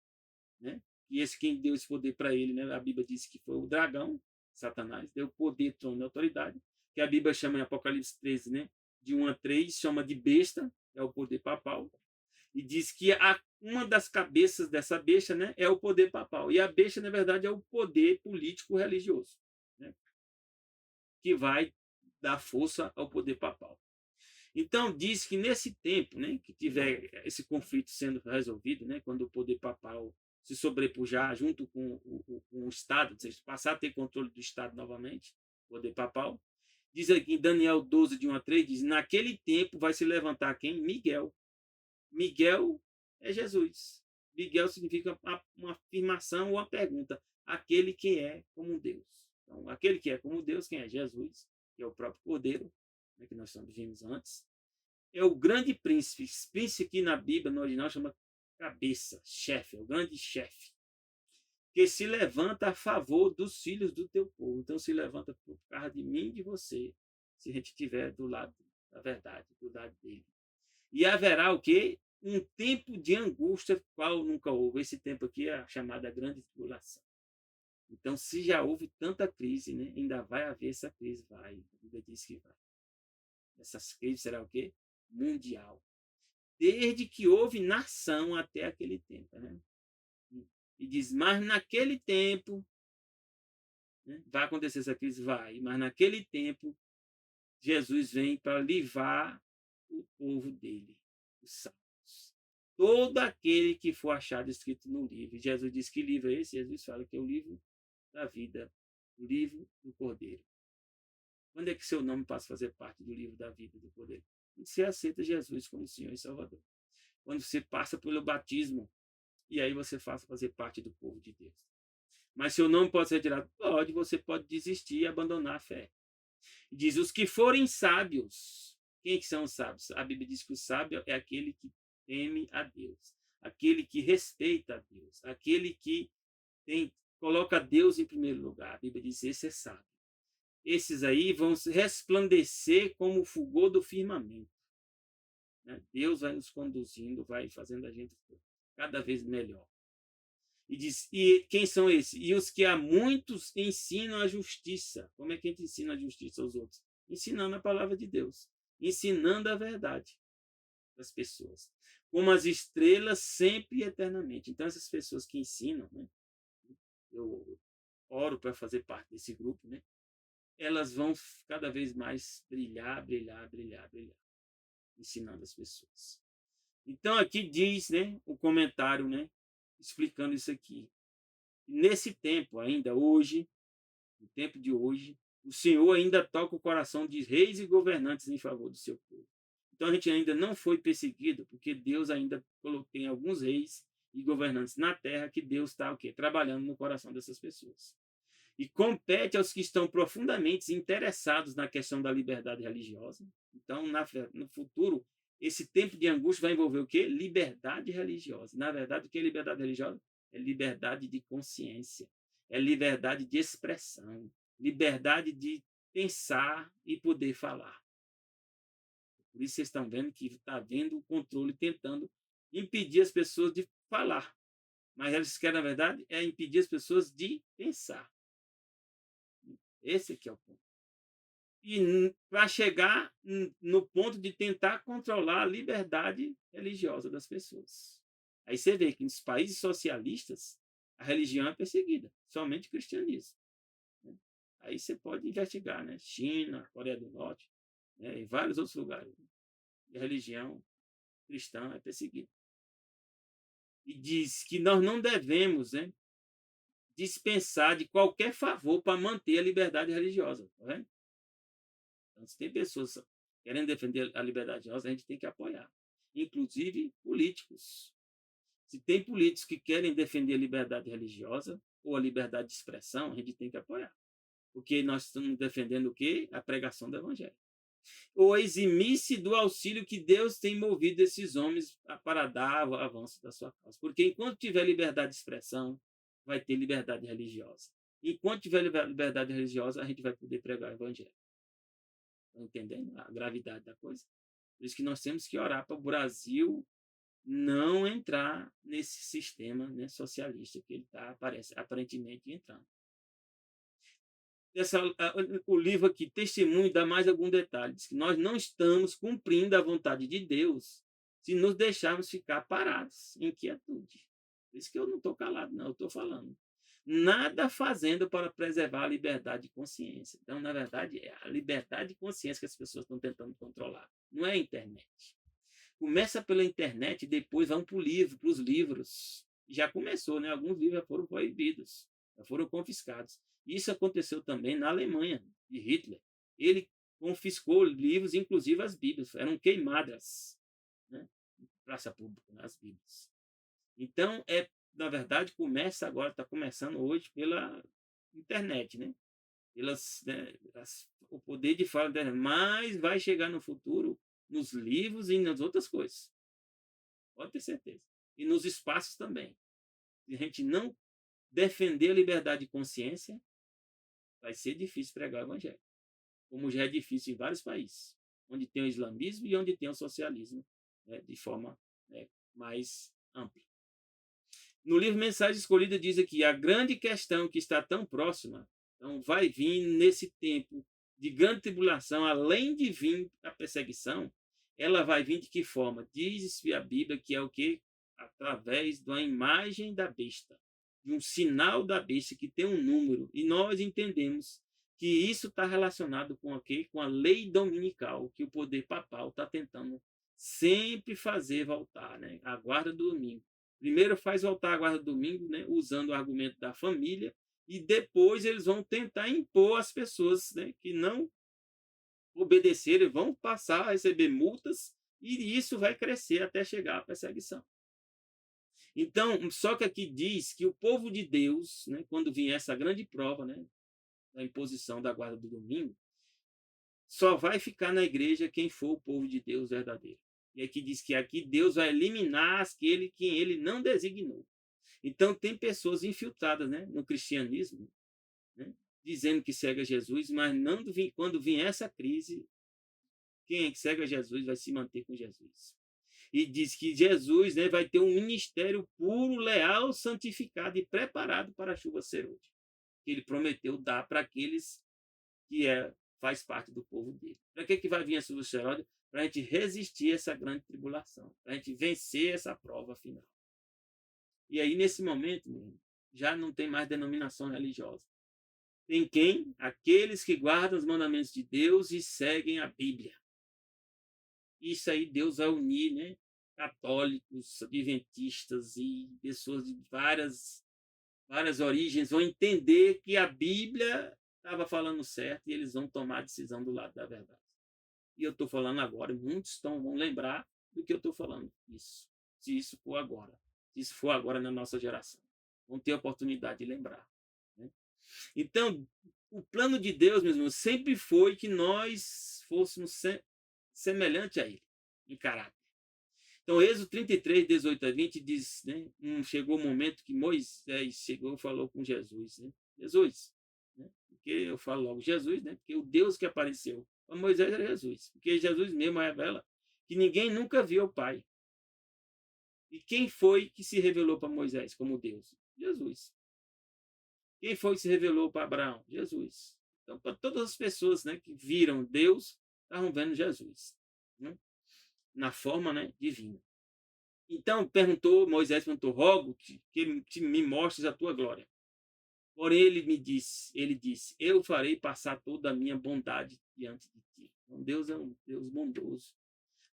né? E esse quem deu esse poder para ele, né? A Bíblia diz que foi o dragão, Satanás, deu poder, trono e autoridade, que a Bíblia chama em Apocalipse 13, né? De 1 a 3, chama de besta, é o poder papal, e diz que uma das cabeças dessa besta, né, é o poder papal. E a besta, na verdade, é o poder político religioso, né? Que vai dar força ao poder papal. Então, diz que nesse tempo, né, que tiver esse conflito sendo resolvido, né, quando o poder papal se sobrepujar junto com o Estado, ou seja, passar a ter controle do Estado novamente, o poder papal, diz aqui em Daniel 12, de 1 a 3, diz, naquele tempo vai se levantar quem? Miguel. Miguel é Jesus. Miguel significa uma afirmação ou uma pergunta. Aquele que é como Deus. Então, aquele que é como Deus, quem é? Jesus, que é o próprio Cordeiro, né, que nós vimos antes, é o grande príncipe. Príncipe que na Bíblia, no original, chama cabeça, chefe, é o grande chefe, que se levanta a favor dos filhos do teu povo. Então, se levanta por causa de mim e de você, se a gente estiver do lado da verdade, do lado dele. E haverá o quê? Um tempo de angústia, qual nunca houve. Esse tempo aqui é a chamada grande tribulação. Então, se já houve tanta crise, né, ainda vai haver essa crise. Vai, a Bíblia diz que vai. Essas crises será o quê? Mundial. Desde que houve nação até aquele tempo. Né? E diz, mas naquele tempo, né, vai acontecer essa crise? Vai. Mas naquele tempo, Jesus vem para livrar o povo dele, os salvos. Todo aquele que for achado escrito no livro. Jesus diz que livro é esse? Jesus fala que é o livro da vida, o livro do Cordeiro. Quando é que seu nome passa a fazer parte do livro da vida do Cordeiro? Quando você aceita Jesus como Senhor e Salvador. Quando você passa pelo batismo, e aí você passa a fazer parte do povo de Deus. Mas seu nome pode ser retirado? Pode, você pode desistir e abandonar a fé. Diz, os que forem sábios. Quem que são os sábios? A Bíblia diz que o sábio é aquele que teme a Deus, aquele que respeita a Deus, aquele que tem coloca Deus em primeiro lugar. A Bíblia diz, esse é sábio. Esses aí vão resplandecer como o fulgor do firmamento. Né? Deus vai nos conduzindo, vai fazendo a gente cada vez melhor. E diz, e quem são esses? E os que a muitos ensinam a justiça. Como é que a gente ensina a justiça aos outros? Ensinando a palavra de Deus. Ensinando a verdade das pessoas. Como as estrelas sempre e eternamente. Então, essas pessoas que ensinam, né? Eu oro para fazer parte desse grupo, né? Elas vão cada vez mais brilhar, brilhar, brilhar, brilhar. Ensinando as pessoas. Então, aqui diz, né? O comentário, né? Explicando isso aqui. Nesse tempo, ainda hoje, no tempo de hoje, o Senhor ainda toca o coração de reis e governantes em favor do seu povo. Então a gente ainda não foi perseguido, porque Deus ainda tem alguns reis e governantes na terra que Deus está trabalhando no coração dessas pessoas. E compete aos que estão profundamente interessados na questão da liberdade religiosa. Então, no futuro, esse tempo de angústia vai envolver o quê? Liberdade religiosa. Na verdade, o que é liberdade religiosa? É liberdade de consciência, é liberdade de expressão, liberdade de pensar e poder falar. Por isso vocês estão vendo que está havendo o controle tentando impedir as pessoas de falar. Mas eles querem, na verdade, é impedir as pessoas de pensar. Esse aqui é o ponto. E para chegar no ponto de tentar controlar a liberdade religiosa das pessoas. Aí você vê que nos países socialistas, a religião é perseguida, somente o cristianismo. Aí você pode investigar, né? China, Coreia do Norte, né? E vários outros lugares. E a religião cristã é perseguida. E diz que nós não devemos, né, dispensar de qualquer favor para manter a liberdade religiosa. Tá vendo? Então, se tem pessoas querendo defender a liberdade religiosa, a gente tem que apoiar. Inclusive políticos. Se tem políticos que querem defender a liberdade religiosa ou a liberdade de expressão, a gente tem que apoiar. Porque nós estamos defendendo o quê? A pregação do evangelho. Ou eximir-se do auxílio que Deus tem movido esses homens para dar o avanço da sua causa. Porque enquanto tiver liberdade de expressão, vai ter liberdade religiosa. Enquanto tiver liberdade religiosa, a gente vai poder pregar o evangelho. Estão entendendo a gravidade da coisa? Por isso que nós temos que orar para o Brasil não entrar nesse sistema, né, socialista que ele está aparentemente entrando. O livro aqui, Testemunho, dá mais algum detalhe. Diz que nós não estamos cumprindo a vontade de Deus se nos deixarmos ficar parados, em quietude. Por isso que eu não estou calado, não, eu estou falando. Nada fazendo para preservar a liberdade de consciência. Então, na verdade, é a liberdade de consciência que as pessoas estão tentando controlar. Não é a internet. Começa pela internet e depois vão para os livros. Já começou, né? Alguns livros já foram proibidos, já foram confiscados. Isso aconteceu também na Alemanha, de Hitler. Ele confiscou livros, inclusive as Bíblias. Eram queimadas, né? Praça pública, as Bíblias. Então, na verdade, começa agora, está começando hoje pela internet, né? O poder de fala da internet. Mas vai chegar no futuro nos livros e nas outras coisas. Pode ter certeza. E nos espaços também. Se a gente não defender a liberdade de consciência, vai ser difícil pregar o evangelho. Como já é difícil em vários países, onde tem o islamismo e onde tem o socialismo, né, de forma, né, mais ampla. No livro Mensagem Escolhida diz aqui, a grande questão que está tão próxima, então vai vir nesse tempo de grande tribulação, além de vir a perseguição, ela vai vir de que forma? Diz a Bíblia que é o quê? Através da imagem da besta, de um sinal da besta que tem um número. E nós entendemos que isso está relacionado com o quê? Com a lei dominical, que o poder papal está tentando sempre fazer voltar, né? A guarda do domingo. Primeiro faz voltar a guarda do domingo, né? Usando o argumento da família, e depois eles vão tentar impor às pessoas, né, que não obedecerem, vão passar a receber multas, e isso vai crescer até chegar à perseguição. Então, só que aqui diz que o povo de Deus, né, quando vier essa grande prova, né, da imposição da guarda do domingo, só vai ficar na igreja quem for o povo de Deus verdadeiro. E aqui diz que aqui Deus vai eliminar quem ele não designou. Então, tem pessoas infiltradas, né, no cristianismo, né, dizendo que segue a Jesus, mas não quando vir essa crise, quem é que segue a Jesus vai se manter com Jesus. E diz que Jesus, né, vai ter um ministério puro, leal, santificado e preparado para a chuva serôdia, que ele prometeu dar para aqueles que faz parte do povo dele. Para que vai vir a chuva serôdia? Para a gente resistir a essa grande tribulação, para a gente vencer essa prova final. E aí, nesse momento, já não tem mais denominação religiosa. Tem quem? Aqueles que guardam os mandamentos de Deus e seguem a Bíblia. Isso aí Deus vai unir, né? Católicos, adventistas e pessoas de várias origens vão entender que a Bíblia estava falando certo e eles vão tomar a decisão do lado da verdade. E eu estou falando agora, muitos vão lembrar do que eu estou falando. Se isso for agora. Se isso for agora na nossa geração. Vão ter a oportunidade de lembrar. Né? Então, o plano de Deus, meus irmãos, sempre foi que nós fôssemos semelhantes a Ele, em caráter. Então, Êxodo 33, 18 a 20 diz, né, chegou o momento que Moisés chegou e falou com Jesus. Né? Jesus, né? Porque eu falo logo Jesus, né? Porque o Deus que apareceu para Moisés era Jesus. Porque Jesus mesmo revela que ninguém nunca viu o Pai. E quem foi que se revelou para Moisés como Deus? Jesus. Quem foi que se revelou para Abraão? Jesus. Então, para todas as pessoas, né, que viram Deus, estavam vendo Jesus, né, na forma, né, divina. Então, Moisés perguntou, rogo que me mostres a tua glória. Porém, ele disse, eu farei passar toda a minha bondade diante de ti. Então, Deus é um Deus bondoso.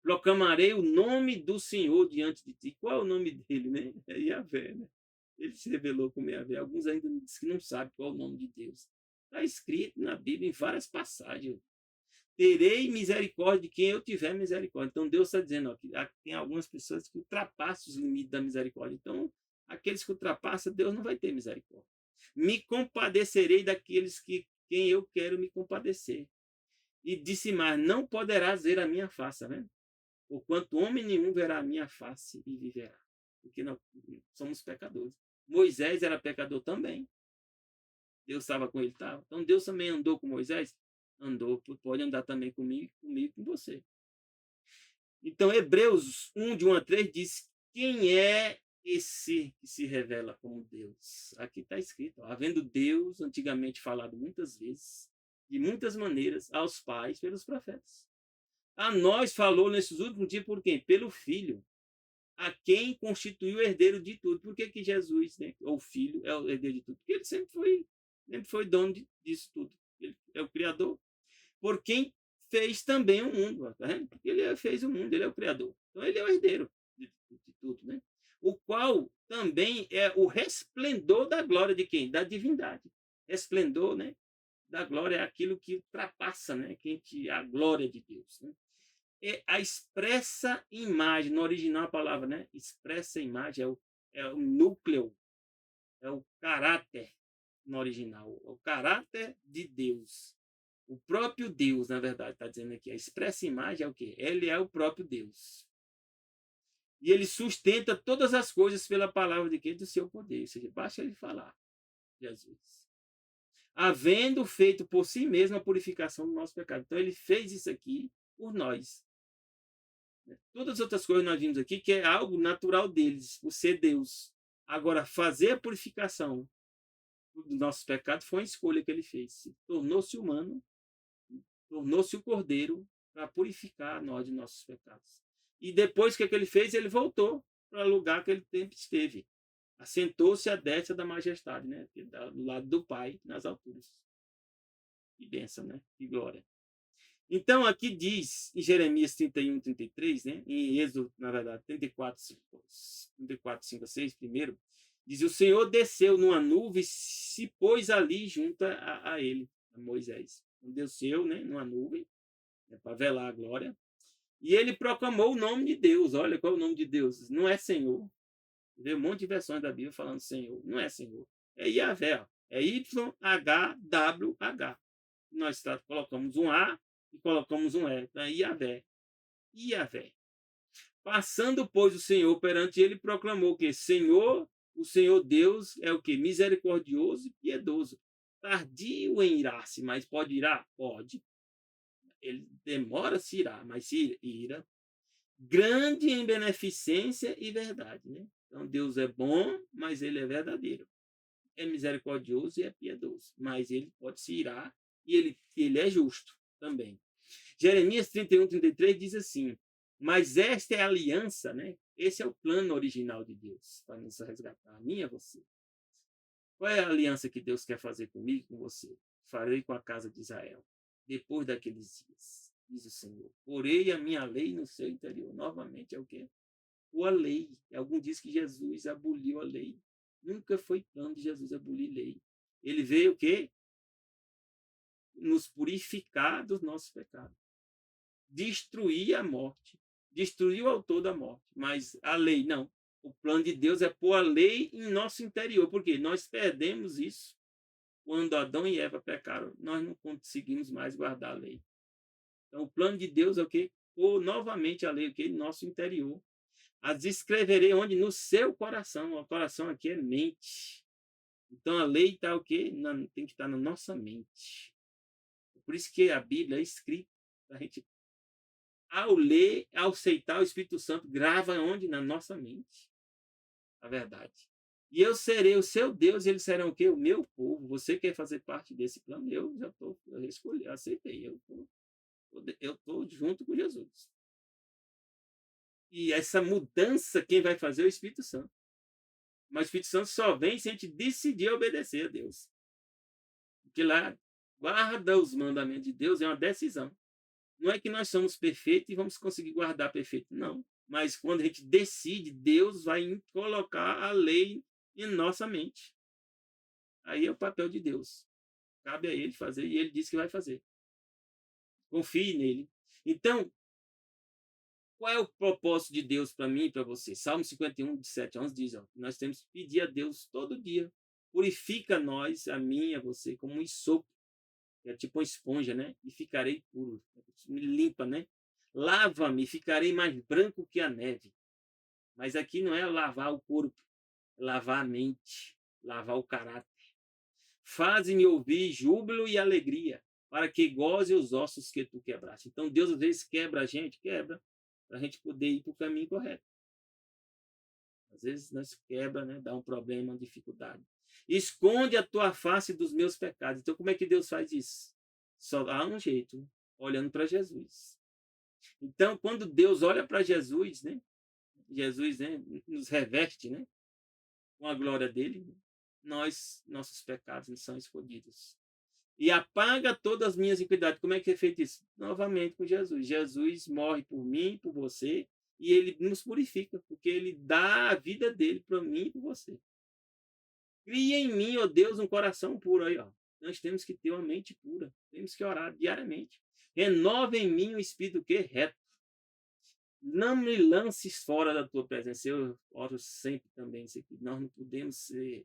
Proclamarei o nome do Senhor diante de ti. Qual é o nome dele, né? É Yahvé, né? Ele se revelou como Yahvé. Alguns ainda dizem que não sabem qual é o nome de Deus. Está escrito na Bíblia em várias passagens. Terei misericórdia de quem eu tiver misericórdia. Então, Deus está dizendo, ó, que tem algumas pessoas que ultrapassam os limites da misericórdia. Então, aqueles que ultrapassam, Deus não vai ter misericórdia. Me compadecerei daqueles quem eu quero me compadecer. E disse mais, não poderás ver a minha face, né? Porquanto homem nenhum verá a minha face e viverá. Porque nós somos pecadores. Moisés era pecador também. Deus estava com ele, estava. Então Deus também andou com Moisés? Andou, pode andar também comigo e com você. Então Hebreus 1, de 1 a 3 diz, quem é esse que se revela como Deus? Aqui está escrito, ó, havendo Deus antigamente falado muitas vezes, de muitas maneiras, aos pais pelos profetas. A nós falou nesses últimos dias por quem? Pelo Filho, a quem constituiu o herdeiro de tudo. Por que Jesus, né, ou Filho, é o herdeiro de tudo? Porque ele sempre foi dono disso tudo. Ele é o Criador. Por quem fez também o mundo. Tá vendo? Porque ele fez o mundo, ele é o Criador. Então ele é o herdeiro de tudo. Né? O qual também é o resplendor da glória de quem? Da divindade. Resplendor, né? Da glória é aquilo que ultrapassa, né? A glória de Deus. Né? É a expressa imagem, no original a palavra, né? Expressa imagem é o núcleo, é o caráter no original, o caráter de Deus. O próprio Deus, na verdade, está dizendo aqui, a expressa imagem é o quê? Ele é o próprio Deus. E ele sustenta todas as coisas pela palavra de quem? Do seu poder. Ou seja, basta ele falar, Jesus. Havendo feito por si mesmo a purificação do nosso pecado. Então ele fez isso aqui por nós. Todas as outras coisas nós vimos aqui, que é algo natural deles, por ser Deus. Agora, fazer a purificação dos nossos pecados foi uma escolha que ele fez. Tornou-se humano, tornou-se o cordeiro para purificar nós de nossos pecados. E depois que ele fez, ele voltou para o lugar que ele sempre esteve. Assentou-se à destra da majestade, né? Do lado do Pai, nas alturas. Que bênção, né? Que glória. Então, aqui diz, em Jeremias 31, 33, né? Em Êxodo, na verdade, 34, 5 a 6, primeiro, diz, o Senhor desceu numa nuvem e se pôs ali junto a ele, a Moisés. Desceu, né, numa nuvem, né, para velar a glória. E ele proclamou o nome de Deus. Olha qual é o nome de Deus. Não é Senhor. Vê um monte de versões da Bíblia falando Senhor. Não é Senhor. É Yahvé. É YHWH. Nós colocamos um A e colocamos um E. Então é Yahvé. Yahvé. Passando, pois, o Senhor perante ele, proclamou que Senhor O Senhor Deus é o quê? Misericordioso e piedoso. Tardio em irar-se, mas pode irar? Pode. Ele demora a se irar, mas se ira. Grande em beneficência e verdade, né? Então Deus é bom, mas ele é verdadeiro. É misericordioso e é piedoso, mas ele pode se irar e ele é justo também. Jeremias 31:33 diz assim: mas esta é a aliança, né? Esse é o plano original de Deus para nos resgatar, a mim e você. Qual é a aliança que Deus quer fazer comigo e com você? Farei com a casa de Israel. Depois daqueles dias, diz o Senhor, porei a minha lei no seu interior. Novamente é o quê? A lei. Algum diz que Jesus aboliu a lei. Nunca foi plano de Jesus abolir lei. Ele veio o quê? Nos purificar dos nossos pecados. Destruir a morte. Destruir o autor da morte. Mas a lei, não. O plano de Deus é pôr a lei em nosso interior. Porque nós perdemos isso. Quando Adão e Eva pecaram, nós não conseguimos mais guardar a lei. Então, o plano de Deus é o quê? Pôr novamente a lei em nosso interior. As escreverei onde? No seu coração. O coração aqui é mente. Então, a lei está o quê? Tem que estar na nossa mente. Por isso que a Bíblia é escrita. A gente, ao ler, ao aceitar o Espírito Santo, grava onde? Na nossa mente. A verdade. E eu serei o seu Deus e eles serão o quê? O meu povo. Você quer fazer parte desse plano? Eu já estou, eu escolhi, aceitei. Eu estou junto com Jesus. E essa mudança, quem vai fazer é o Espírito Santo. Mas o Espírito Santo só vem se a gente decidir obedecer a Deus. Porque lá, guarda os mandamentos de Deus é uma decisão. Não é que nós somos perfeitos e vamos conseguir guardar perfeito, não. Mas quando a gente decide, Deus vai colocar a lei em nossa mente. Aí é o papel de Deus. Cabe a ele fazer e ele disse que vai fazer. Confie nele. Então, qual é o propósito de Deus para mim e para você? Salmo 51, de 7 a 11 diz, ó, nós temos que pedir a Deus todo dia. Purifica nós, a mim e a você, como um ensopo. É tipo uma esponja, né? E ficarei puro. Me limpa, né? Lava-me e ficarei mais branco que a neve. Mas aqui não é lavar o corpo, é lavar a mente, lavar o caráter. Faze-me ouvir júbilo e alegria, para que goze os ossos que tu quebraste. Então Deus às vezes quebra a gente, quebra, para a gente poder ir para o caminho correto. Às vezes nós quebra, né? Dá um problema, uma dificuldade. Esconde a tua face dos meus pecados. Então como é que Deus faz isso? Só há um jeito, olhando para Jesus. Então quando Deus olha para Jesus, né? Jesus, né, nos reveste, né, com a glória dele, nossos pecados não são escondidos. E apaga todas as minhas iniquidades. Como é que é feito isso? Novamente com Jesus. Jesus morre por mim, por você, e ele nos purifica, porque ele dá a vida dele para mim e para você. Cria em mim, ó Deus, um coração puro. Aí, ó. Nós temos que ter uma mente pura. Temos que orar diariamente. Renova em mim o espírito que reto. Não me lances fora da tua presença. Eu oro sempre também isso aqui. Nós não podemos ser.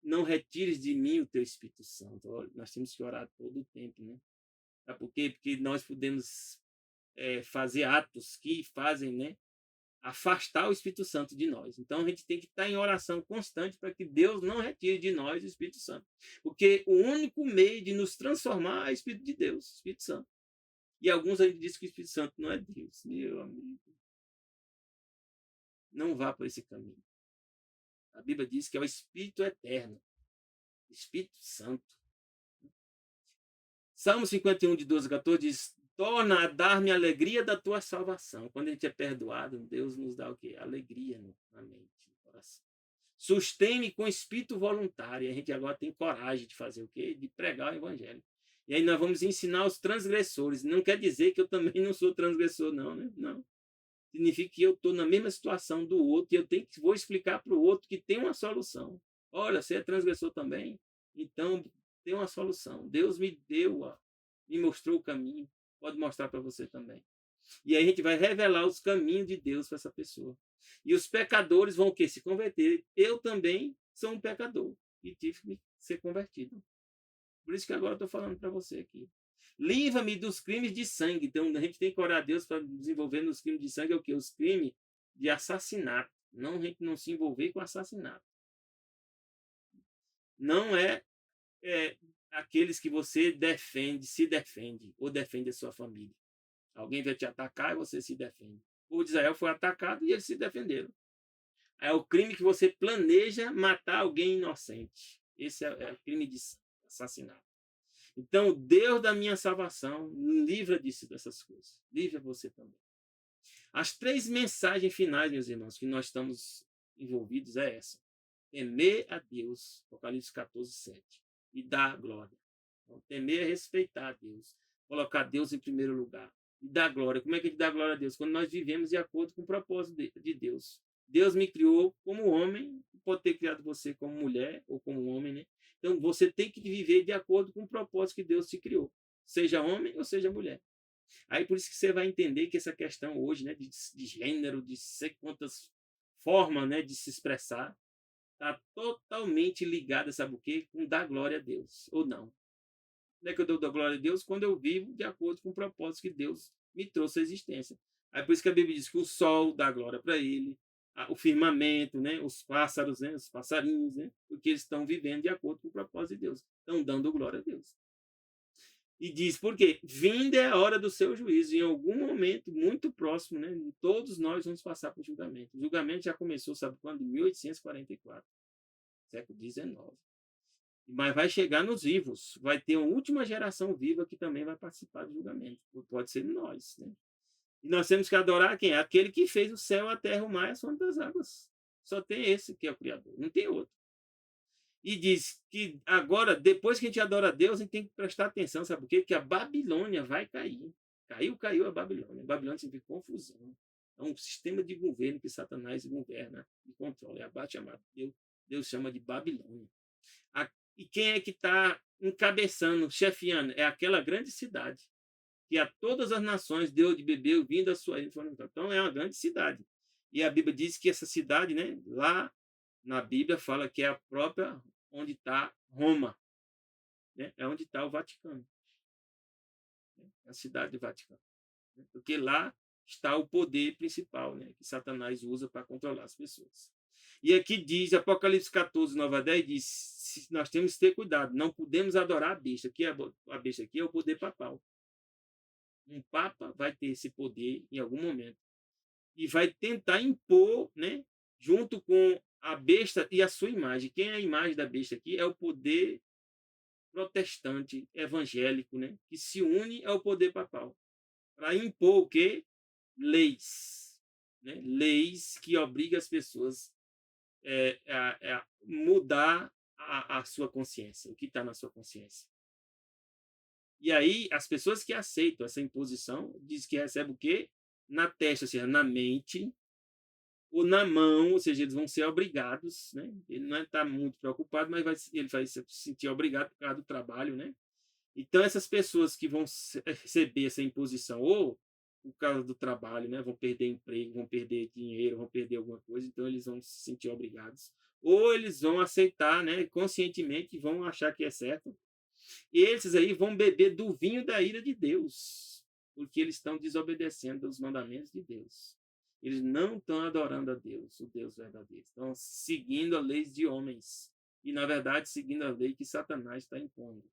Não retires de mim o teu Espírito Santo. Nós temos que orar todo o tempo, né? Por quê? Porque nós podemos fazer atos que fazem, né, afastar o Espírito Santo de nós. Então a gente tem que estar em oração constante para que Deus não retire de nós o Espírito Santo. Porque o único meio de nos transformar é o Espírito de Deus, o Espírito Santo. E alguns ainda dizem que o Espírito Santo não é Deus. Meu amigo, não vá por esse caminho. A Bíblia diz que é o Espírito eterno, Espírito Santo. Salmo 51, de 12 a 14 diz: torna a dar-me a alegria da tua salvação. Quando a gente é perdoado, Deus nos dá o quê? Alegria na mente, no coração. Sustém-me com espírito voluntário. E a gente agora tem coragem de fazer o quê? De pregar o evangelho. E aí nós vamos ensinar os transgressores. Não quer dizer que eu também não sou transgressor, não, né? Não. Significa que eu estou na mesma situação do outro e vou explicar para o outro que tem uma solução. Olha, você é transgressor também, então tem uma solução. Deus me deu, me mostrou o caminho, pode mostrar para você também. E aí a gente vai revelar os caminhos de Deus para essa pessoa. E os pecadores vão o quê? Se converter. Eu também sou um pecador e tive que ser convertido. Por isso que agora eu estou falando para você aqui. Livra-me dos crimes de sangue. Então, a gente tem que orar a Deus para desenvolver nos crimes de sangue. É o quê? Os crimes de assassinato. Não, a gente não se envolver com assassinato. não é aqueles que você defende, se defende, ou defende a sua família. Alguém vai te atacar e você se defende. O povo de Israel foi atacado e eles se defenderam. É o crime que você planeja matar alguém inocente. Esse é o crime de assassinato. Então, Deus da minha salvação, livra disso, dessas coisas. Livra você também. As 3 mensagens finais, meus irmãos, que nós estamos envolvidos é essa. Temer a Deus, Apocalipse 14, 7. E dar glória. Então, temer é respeitar a Deus. Colocar Deus em primeiro lugar. E dar glória. Como é que a gente dá glória a Deus? Quando nós vivemos de acordo com o propósito de Deus. Deus me criou como homem, pode ter criado você como mulher ou como homem, né? Então, você tem que viver de acordo com o propósito que Deus te criou. Seja homem ou seja mulher. Aí, por isso que você vai entender que essa questão hoje, né, de gênero, de sei quantas formas, né, de se expressar, está totalmente ligada, sabe o quê? Com dar glória a Deus, ou não. Como é que eu dou glória a Deus? Quando eu vivo de acordo com o propósito que Deus me trouxe à existência. Aí por isso que a Bíblia diz que o sol dá glória para ele, o firmamento, né? Os pássaros, né? Os passarinhos, né? Porque eles estão vivendo de acordo com o propósito de Deus. Estão dando glória a Deus. E diz por quê? Vinda é a hora do seu juízo. Em algum momento muito próximo, né? Todos nós vamos passar por julgamento. O julgamento já começou, sabe quando? Em 1844, século XIX. Mas vai chegar nos vivos. Vai ter uma última geração viva que também vai participar do julgamento. Pode ser nós, né? E nós temos que adorar quem? Aquele que fez o céu, a terra, o mar e as fontes das águas. Só tem esse que é o Criador, não tem outro. E diz que agora, depois que a gente adora a Deus, a gente tem que prestar atenção, sabe por quê? Que a Babilônia vai cair. Caiu a Babilônia. A Babilônia significa confusão. É um sistema de governo que Satanás governa e controla. É abate chamado. Deus chama de Babilônia. E quem é que está encabeçando, chefiando? É aquela grande cidade que a todas as nações deu de beber vindo a sua ilha. Então é uma grande cidade. E a Bíblia diz que essa cidade, né, lá na Bíblia fala que é a própria onde está Roma, né? É onde está o Vaticano, né? A cidade do Vaticano, né? Porque lá está o poder principal, né, que Satanás usa para controlar as pessoas. E aqui diz, Apocalipse 14, 9 a 10, diz, nós temos que ter cuidado, não podemos adorar a besta, que a besta aqui é o poder papal. Um papa vai ter esse poder em algum momento e vai tentar impor, né, junto com a besta e a sua imagem. Quem é a imagem da besta aqui? É o poder protestante evangélico, né, que se une ao poder papal para impor o quê? Leis, né? Leis que obrigam as pessoas a mudar a sua consciência, o que está na sua consciência. E aí, as pessoas que aceitam essa imposição, diz que recebem o quê? Na testa, ou seja, na mente, ou na mão, ou seja, eles vão ser obrigados, né? Ele não está muito preocupado, mas ele vai se sentir obrigado por causa do trabalho, né? Então, essas pessoas que vão receber essa imposição, ou por causa do trabalho, né? Vão perder emprego, vão perder dinheiro, vão perder alguma coisa, então eles vão se sentir obrigados. Ou eles vão aceitar, né? Conscientemente, vão achar que é certo. E esses aí vão beber do vinho da ira de Deus, porque eles estão desobedecendo os mandamentos de Deus. Eles não estão adorando a Deus, o Deus verdadeiro. Estão seguindo a lei de homens. E, na verdade, seguindo a lei que Satanás está impondo.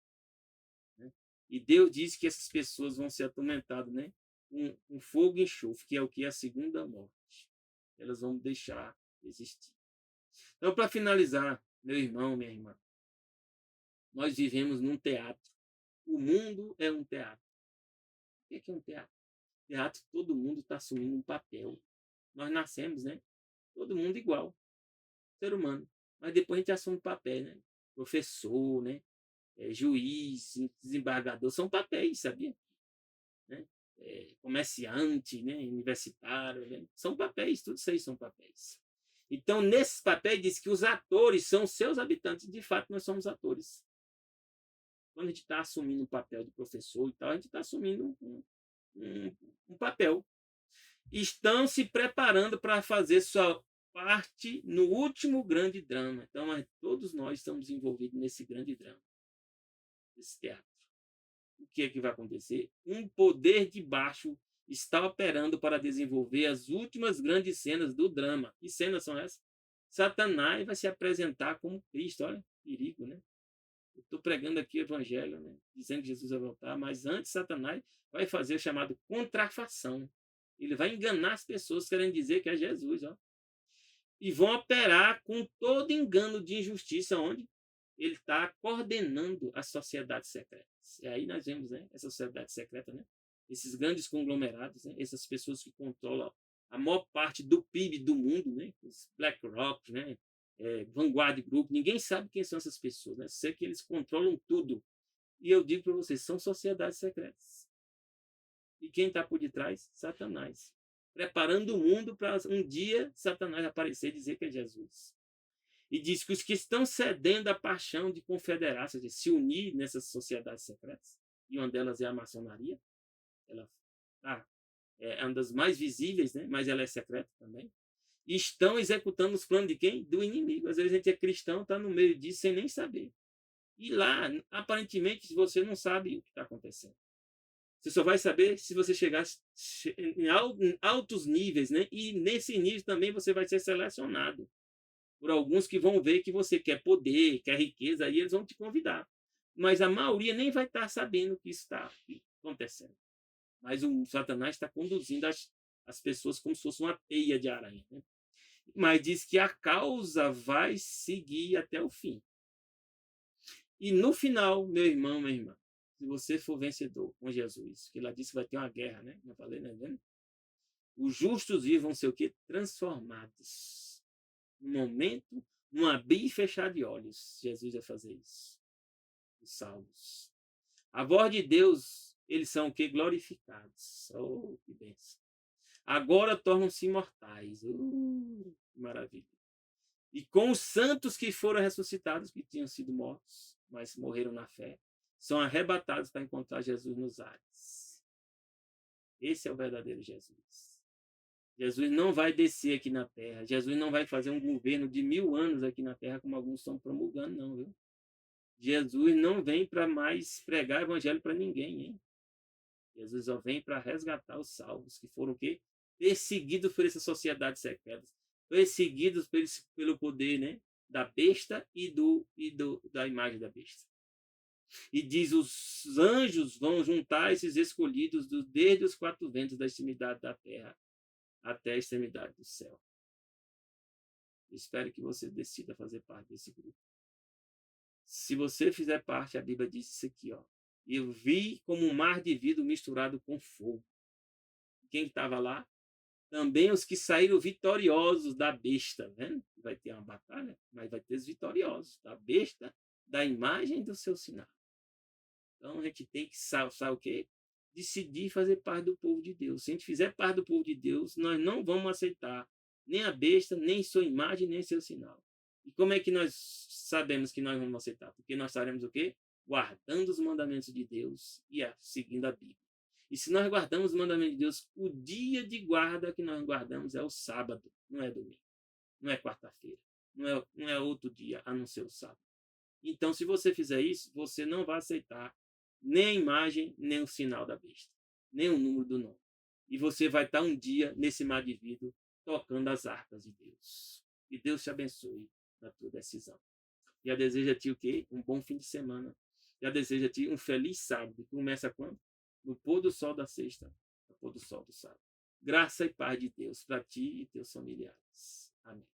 Né? E Deus diz que essas pessoas vão ser atormentadas, né? Um fogo e enxofre, que é o que? A segunda morte. Elas vão deixar de existir. Então, para finalizar, meu irmão, minha irmã, nós vivemos num teatro. O mundo é um teatro. O que é um teatro? Teatro, todo mundo está assumindo um papel. Nós nascemos, né? Todo mundo igual, ser humano. Mas depois a gente assume papel, né? Professor, né? Juiz, desembargador, são papéis, sabia? Né? Comerciante, né? Universitário, né? São papéis, tudo isso aí são papéis. Então, nesses papéis diz que os atores são seus habitantes. De fato, nós somos atores. Quando a gente está assumindo o papel de professor e tal, a gente está assumindo um papel. Estão se preparando para fazer sua parte no último grande drama. Então, todos nós estamos envolvidos nesse grande drama, nesse teatro. O que é que vai acontecer? Um poder de baixo está operando para desenvolver as últimas grandes cenas do drama. Que cenas são essas? Satanás vai se apresentar como Cristo, olha. perigo, né? Eu estou pregando aqui o evangelho, né? Dizendo que Jesus vai voltar, mas antes Satanás vai fazer o chamado contrafação. Ele vai enganar as pessoas querendo dizer que é Jesus, ó. E vão operar com todo engano de injustiça, onde ele está coordenando as sociedades secretas. E aí nós vemos, né, essa sociedade secreta, né, esses grandes conglomerados, né, essas pessoas que controlam a maior parte do PIB do mundo, né, os BlackRock, né, Vanguard Group, ninguém sabe quem são essas pessoas, né, sei que eles controlam tudo. E eu digo para vocês, são sociedades secretas. E quem está por detrás? Satanás. Preparando o mundo para um dia Satanás aparecer e dizer que é Jesus. E diz que os que estão cedendo à paixão de confederar-se, de se unir nessas sociedades secretas, e uma delas é a maçonaria, ela é uma das mais visíveis, né? Mas ela é secreta também, e estão executando os planos de quem? Do inimigo. Às vezes a gente é cristão, está no meio disso sem nem saber. E lá, aparentemente, você não sabe o que está acontecendo. Você só vai saber se você chegar em altos níveis, né? E nesse nível também você vai ser selecionado por alguns que vão ver que você quer poder, quer riqueza, aí eles vão te convidar. Mas a maioria nem vai estar sabendo o que está acontecendo. Mas o Satanás está conduzindo as pessoas como se fosse uma teia de aranha, né? Mas diz que a causa vai seguir até o fim. E no final, meu irmão, minha irmã, se você for vencedor com Jesus, que ela disse que vai ter uma guerra, né? Não falei, né? Os justos vão ser o quê? Transformados. No momento, num abrir e fechar de olhos, Jesus vai fazer isso. Os salvos. A voz de Deus, eles são o quê? Glorificados. Oh, que bênção. Agora tornam-se imortais. Que maravilha. E com os santos que foram ressuscitados, que tinham sido mortos, mas morreram na fé, são arrebatados para encontrar Jesus nos ares. Esse é o verdadeiro Jesus. Jesus não vai descer aqui na terra. Jesus não vai fazer um governo de 1000 anos aqui na terra, como alguns estão promulgando, não, viu? Jesus não vem para mais pregar evangelho para ninguém, hein? Jesus só vem para resgatar os salvos, que foram o quê? Perseguidos por essa sociedade secreta, perseguidos pelo poder, né, da besta e da imagem da besta. E diz, os anjos vão juntar esses escolhidos desde os 4 ventos da extremidade da terra até a extremidade do céu. Espero que você decida fazer parte desse grupo. Se você fizer parte, a Bíblia diz isso aqui, ó. Eu vi como um mar de vidro misturado com fogo. Quem estava lá? Também os que saíram vitoriosos da besta, vendo? Vai ter uma batalha, mas vai ter os vitoriosos da besta, da imagem do seu sinal. Então a gente tem que sabe o quê? Decidir fazer parte do povo de Deus. Se a gente fizer parte do povo de Deus, nós não vamos aceitar nem a besta, nem sua imagem, nem seu sinal. E como é que nós sabemos que nós vamos aceitar? Porque nós estaremos o quê? Guardando os mandamentos de Deus e seguindo a Bíblia. E se nós guardamos os mandamentos de Deus, o dia de guarda que nós guardamos é o sábado, não é domingo, não é quarta-feira, não é outro dia a não ser o sábado. Então, se você fizer isso, você não vai aceitar nem a imagem, nem o sinal da besta, nem o número do nome. E você vai estar um dia nesse mar de vidro tocando as harpas de Deus. E Deus te abençoe na tua decisão. Já deseja a ti o quê? Um bom fim de semana. Já deseja a ti um feliz sábado. Começa quando? No pôr do sol da sexta, no pôr do sol do sábado. Graça e paz de Deus para ti e teus familiares. Amém.